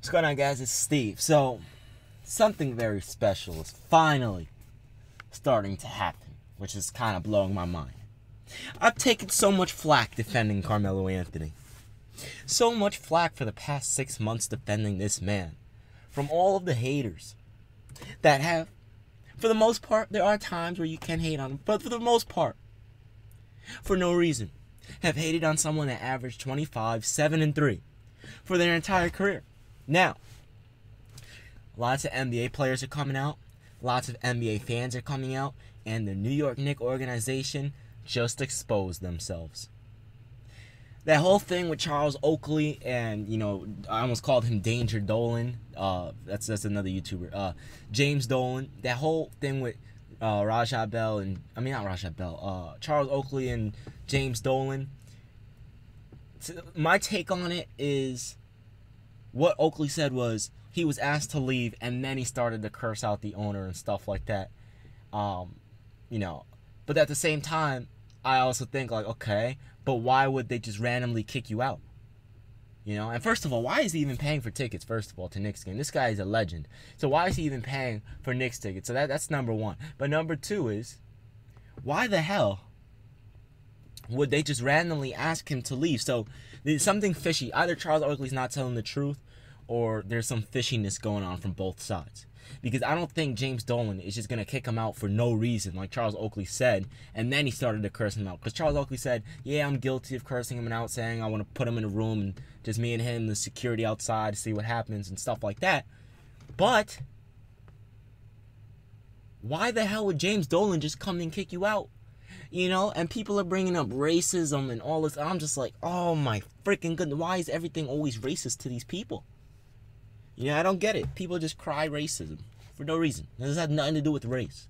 What's going on, guys? It's Steve. So, something very special is finally starting to happen, which is kind of blowing my mind. I've taken so much flack defending Carmelo Anthony. So much flack for the past 6 months defending this man. From all of the haters that have, for the most part, there are times where you can hate on him, but for the most part, for no reason, have hated on someone that averaged 25, 7, and 3 for their entire career. Now, lots of NBA players are coming out, lots of NBA fans are coming out, and the New York Knicks organization just exposed themselves. That whole thing with Charles Oakley and, I almost called him Danger Dolan. That's another YouTuber. James Dolan. That whole thing with Charles Oakley and James Dolan. My take on it is, what Oakley said was he was asked to leave, and then he started to curse out the owner and stuff like that. But at the same time, I also think, okay, but why would they just randomly kick you out? And first of all, why is he even paying for tickets, first of all, to Knicks game? This guy is a legend. So why is he even paying for Knicks tickets? So that's number one. But number two is, why the hell would they just randomly ask him to leave? So there's something fishy. Either Charles Oakley's not telling the truth, or there's some fishiness going on from both sides. Because I don't think James Dolan is just going to kick him out for no reason, like Charles Oakley said, and then he started to curse him out. Because Charles Oakley said, yeah, I'm guilty of cursing him out, saying I want to put him in a room and just me and him, the security outside, to see what happens and stuff like that. But why the hell would James Dolan just come and kick you out? And people are bringing up racism and all this. I'm just like, oh my freaking goodness, why is everything always racist to these people? I don't get it. People just cry racism for no reason. This has nothing to do with race.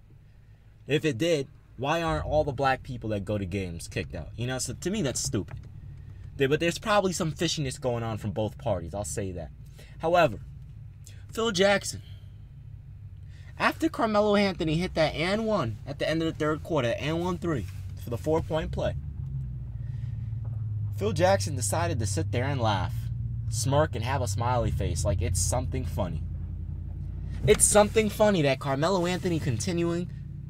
If it did, why aren't all the black people that go to games kicked out? So to me, that's stupid. But there's probably some fishiness going on from both parties. I'll say that. However, Phil Jackson, after Carmelo Anthony hit that and one at the end of the third quarter, and 1-3 for the 4-point play, Phil Jackson decided to sit there and laugh, smirk, and have a smiley face like it's something funny. It's something funny that Carmelo Anthony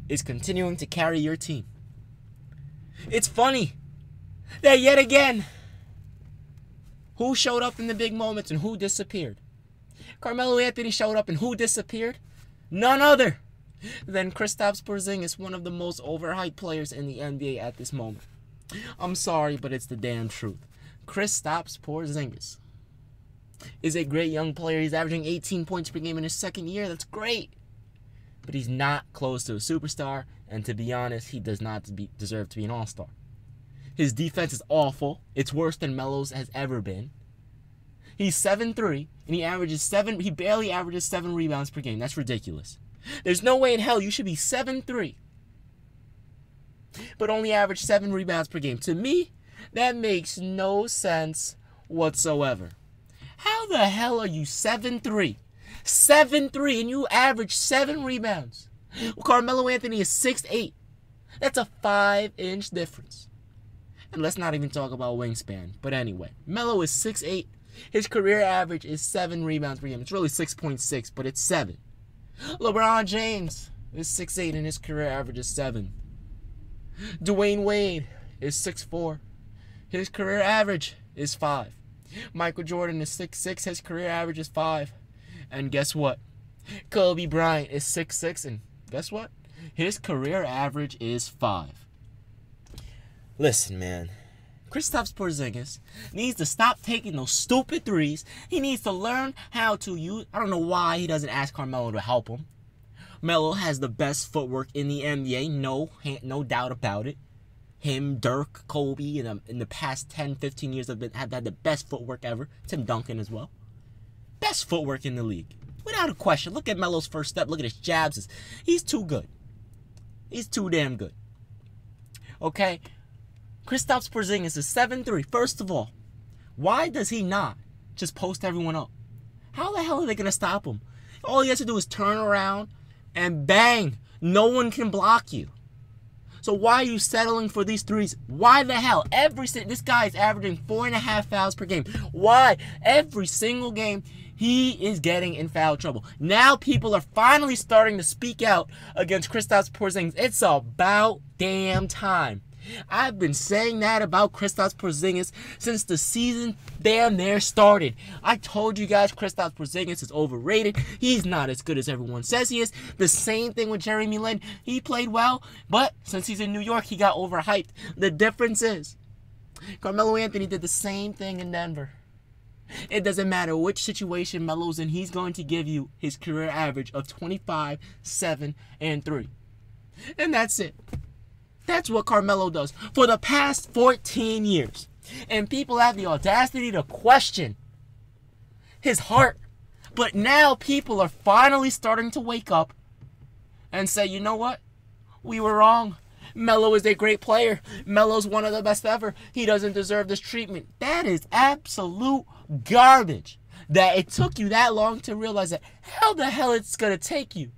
is continuing to carry your team. It's funny that yet again, who showed up in the big moments and who disappeared? Carmelo Anthony showed up, and who disappeared? None other than Kristaps Porzingis, one of the most overhyped players in the NBA at this moment. I'm sorry, but it's the damn truth. Kristaps Porzingis is a great young player. He's averaging 18 points per game in his second year. That's great. But he's not close to a superstar, and to be honest, he does not deserve to be an all-star. His defense is awful. It's worse than Melo's has ever been. He's 7'3", and he barely averages 7 rebounds per game. That's ridiculous. There's no way in hell you should be 7'3", but only average 7 rebounds per game. To me, that makes no sense whatsoever. How the hell are you 7'3"? 7'3", and you average 7 rebounds. Well, Carmelo Anthony is 6'8". That's a 5-inch difference. And let's not even talk about wingspan. But anyway, Melo is 6'8". His career average is 7 rebounds per game. It's really 6.6, but it's 7. LeBron James is 6'8", and his career average is 7. Dwyane Wade is 6'4". His career average is 5. Michael Jordan is 6'6". His career average is 5. And guess what? Kobe Bryant is 6'6", and guess what? His career average is 5. Listen, man. Kristaps Porzingis needs to stop taking those stupid threes. He needs to learn how to use... I don't know why he doesn't ask Carmelo to help him. Melo has the best footwork in the NBA. No doubt about it. Him, Dirk, Kobe, in the past 10, 15 years have had the best footwork ever. Tim Duncan as well. Best footwork in the league. Without a question. Look at Melo's first step. Look at his jabs. He's too good. He's too damn good. Okay? Kristaps Porzingis is 7'3". First of all, why does he not just post everyone up? How the hell are they going to stop him? All he has to do is turn around and bang. No one can block you. So why are you settling for these threes? Why the hell? This guy is averaging 4.5 fouls per game. Why? Every single game, he is getting in foul trouble. Now people are finally starting to speak out against Kristaps Porzingis. It's about damn time. I've been saying that about Kristaps Porzingis since the season damn near started. I told you guys Kristaps Porzingis is overrated. He's not as good as everyone says he is. The same thing with Jeremy Lin. He played well, but since he's in New York, he got overhyped. The difference is Carmelo Anthony did the same thing in Denver. It doesn't matter which situation Melo's in, he's going to give you his career average of 25, 7, and 3. And that's it. That's what Carmelo does for the past 14 years. And people have the audacity to question his heart. But now people are finally starting to wake up and say, you know what? We were wrong. Melo is a great player. Melo's one of the best ever. He doesn't deserve this treatment. That is absolute garbage. That it took you that long to realize that. How the hell it's going to take you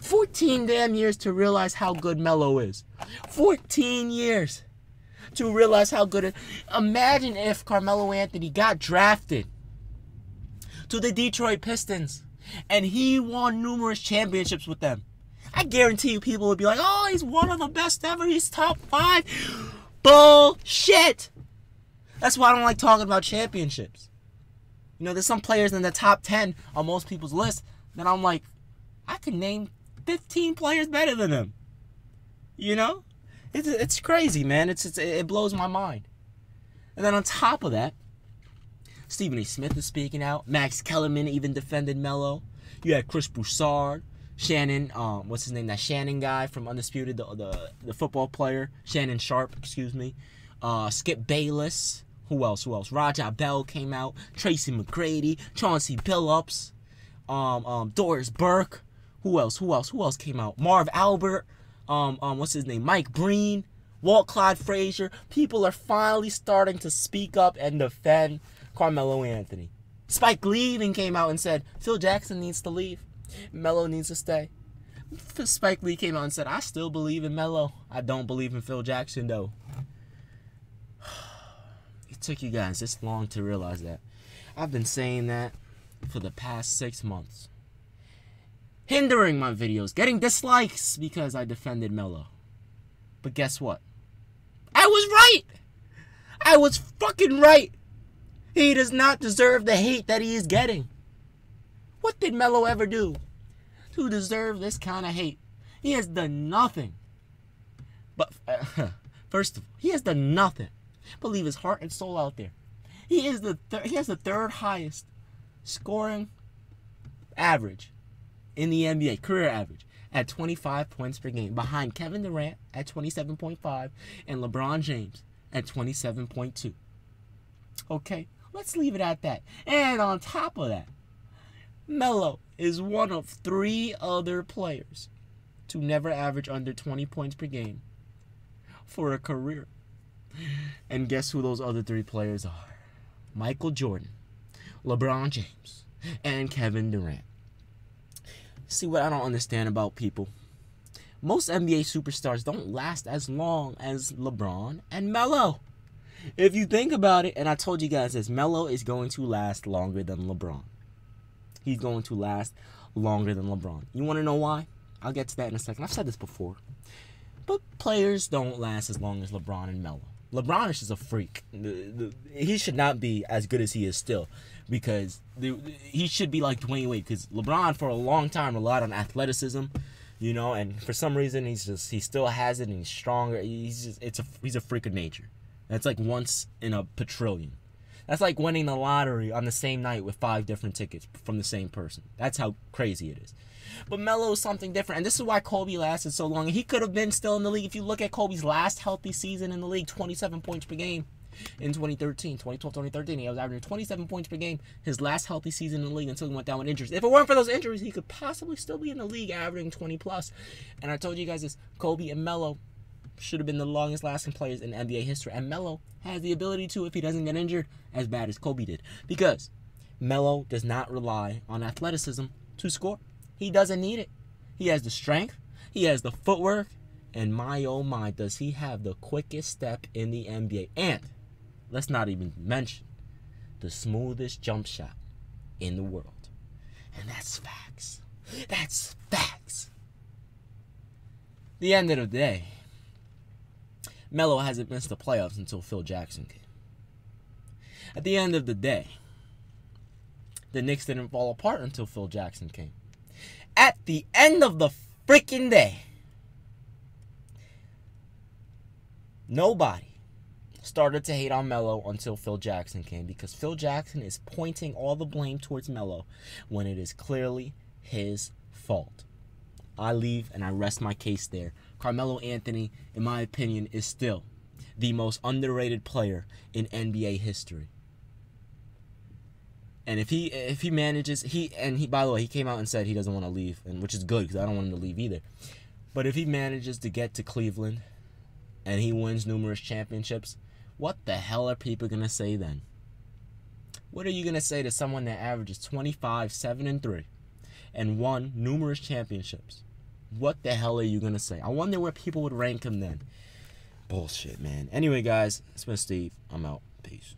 14 damn years to realize how good Melo is. 14 years to realize how good it is. Imagine if Carmelo Anthony got drafted to the Detroit Pistons and he won numerous championships with them. I guarantee you people would be like, oh, he's one of the best ever. He's top 5. Bullshit. That's why I don't like talking about championships. You know, there's some players in the top 10 on most people's list that I'm like, I could name 15 players better than him. You know? It's crazy, man. It blows my mind. And then on top of that, Stephen A. Smith is speaking out. Max Kellerman even defended Melo. You had Chris Broussard. Shannon, what's his name? That Shannon guy from Undisputed, the football player. Shannon Sharp, excuse me. Skip Bayless. Who else? Raja Bell came out. Tracy McGrady. Chauncey Billups. Doris Burke. Who else came out? Marv Albert. What's his name? Mike Breen. Walt Clyde Frazier. People are finally starting to speak up and defend Carmelo Anthony. Spike Lee even came out and said, Phil Jackson needs to leave. Melo needs to stay. Spike Lee came out and said, I still believe in Melo. I don't believe in Phil Jackson, though. It took you guys this long to realize that. I've been saying that for the past 6 months. Hindering my videos, getting dislikes because I defended Melo. But guess what? I was right! I was fucking right! He does not deserve the hate that he is getting. What did Melo ever do to deserve this kind of hate? He has done nothing. But first of all, he has done nothing but leave his heart and soul out there. He has the third highest scoring average in the NBA, career average, at 25 points per game, behind Kevin Durant at 27.5 and LeBron James at 27.2. Okay, let's leave it at that. And on top of that, Melo is one of 3 other players to never average under 20 points per game for a career. And guess who those other 3 players are? Michael Jordan, LeBron James, and Kevin Durant. See what I don't understand about people? Most NBA superstars don't last as long as LeBron and Melo. If you think about it, and I told you guys this, Melo is going to last longer than LeBron. He's going to last longer than LeBron. You want to know why? I'll get to that in a second. I've said this before. But players don't last as long as LeBron and Melo. LeBron is just a freak. He should not be as good as he is still. Because he should be like Dwyane Wade. Because LeBron, for a long time, relied on athleticism. You know, and for some reason, he still has it and he's stronger. He's a freak of nature. That's like once in a quadrillion. That's like winning the lottery on the same night with 5 different tickets from the same person. That's how crazy it is. But Melo is something different. And this is why Kobe lasted so long. He could have been still in the league. If you look at Kobe's last healthy season in the league, 27 points per game in 2012-2013. He was averaging 27 points per game his last healthy season in the league until he went down with injuries. If it weren't for those injuries, he could possibly still be in the league averaging 20 plus. And I told you guys this, Kobe and Melo should have been the longest lasting players in NBA history. And Melo has the ability to, if he doesn't get injured, as bad as Kobe did. Because Melo does not rely on athleticism to score. He doesn't need it. He has the strength. He has the footwork. And my oh my, does he have the quickest step in the NBA. And let's not even mention the smoothest jump shot in the world. And that's facts. That's facts. The end of the day, Melo hasn't missed the playoffs until Phil Jackson came. At the end of the day, the Knicks didn't fall apart until Phil Jackson came. At the end of the freaking day, nobody started to hate on Melo until Phil Jackson came, because Phil Jackson is pointing all the blame towards Melo when it is clearly his fault. I leave and I rest my case there. Carmelo Anthony, in my opinion, is still the most underrated player in NBA history. And if he manages, by the way, he came out and said he doesn't want to leave, and which is good because I don't want him to leave either. But if he manages to get to Cleveland and he wins numerous championships, what the hell are people going to say then? What are you going to say to someone that averages 25, 7, and 3 and won numerous championships? What the hell are you going to say? I wonder where people would rank him then. Bullshit, man. Anyway, guys, it's been Steve. I'm out. Peace.